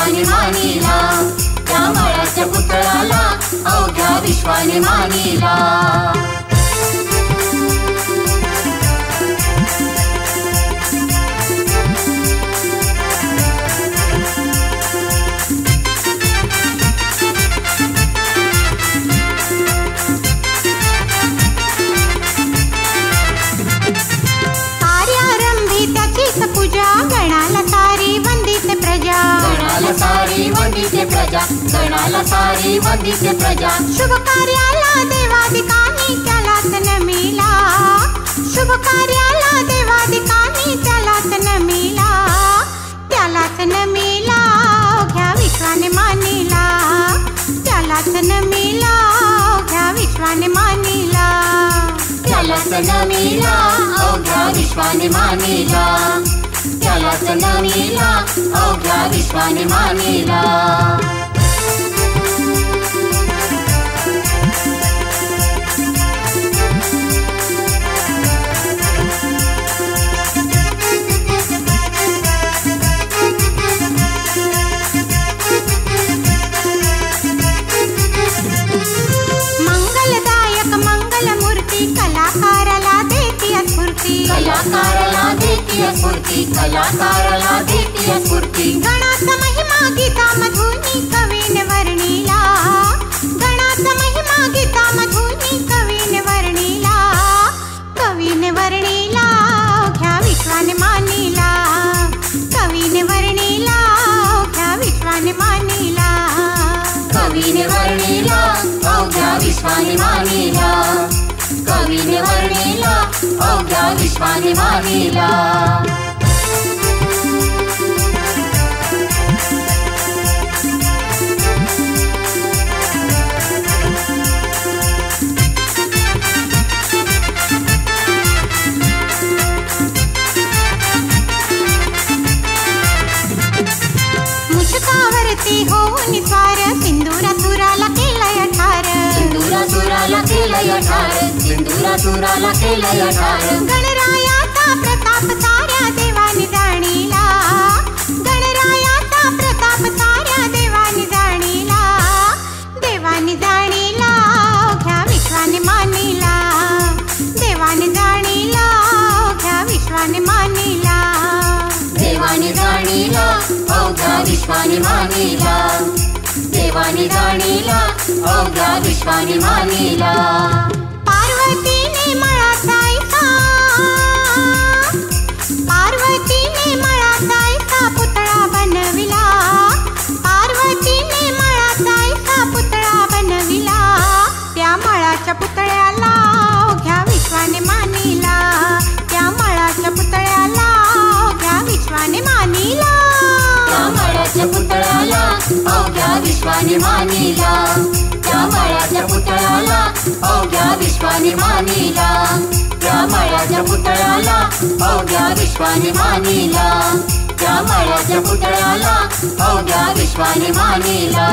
विश्वाने मानिला, त्या मळ्याच्या पुतळ्याला अवघ्या विश्वाने मानिला। गणाला सारी वंदिते प्रजा, शुभ कार्याला देवादिकांनी त्यालाच नमिला, शुभ कार्याला देवादिकांनी त्यालाच नमिला, त्यालाच नमिला अवघ्या विश्वाने मानिला, त्यालाच नमिला अवघ्या विश्वाने मानिला, त्यालाच नमिला अवघ्या विश्वाने मानिला, त्यालाच नमिला अवघ्या विश्वाने मानिला। मंगलदायक मंगलमूर्ती कलाकाराला देती स्फूर्ती, कलाकाराला देती स्फूर्ती, कलाकाराला देती स्फूर्ती। गणाचा महिमा गीता मधुनी कवीने वर्णिला, गणाचा महिमा गीता मधुनी कवीने वर्णिला, कवीने वर्णिला अवघ्या विश्वाने मानिला, कवीने वर्णिला अवघ्या विश्वाने मानिला, कवीने वर्णिला अवघ्या विश्वाने मानिला, कवीने वर्णिला अवघ्या विश्वाने मानिला। मुशकावरती होऊन स्वार सिंदूरासुराला केलंय ठार, सिंदूरासुराला केलंय ठार, सिंदूरासुराला केलंय ठार। गणरायाचा प्रताप साऱ्या देवानी जाणिला, गणरायाचा प्रताप साऱ्या देवानी जाणिला, देवानी जाणिला अवघ्या विश्वाने मानिला, देवानी जाणिला अवघ्या विश्वाने मानिला, देवाने जाणिला अवघ्या विश्वाने मानिला, देवाने जाणिला अवघ्या विश्वाने मानिला। पार्वतीने मळाचा ऐसा, पार्वतीने मळाचा ऐसा पुतळा बनविला, पार्वतीने मळाचा ऐसा पुतळा बनविला, त्या मळाच्या पुतळ्याला अवघ्या विश्वाने मानिला, त्या मळाच्या पुतळ्याला अवघ्या विश्वाने मानिला, त्या मळ्याच्या पुतळ्याला अवघ्या विश्वाने मानिला, त्या मळ्याच्या पुतळ्याला अवघ्या विश्वाने मानिला, त्या मळ्याच्या पुतळ्याला अवघ्या विश्वाने मानिला, त्या मळ्याच्या पुतळ्याला अवघ्या विश्वाने मानिला।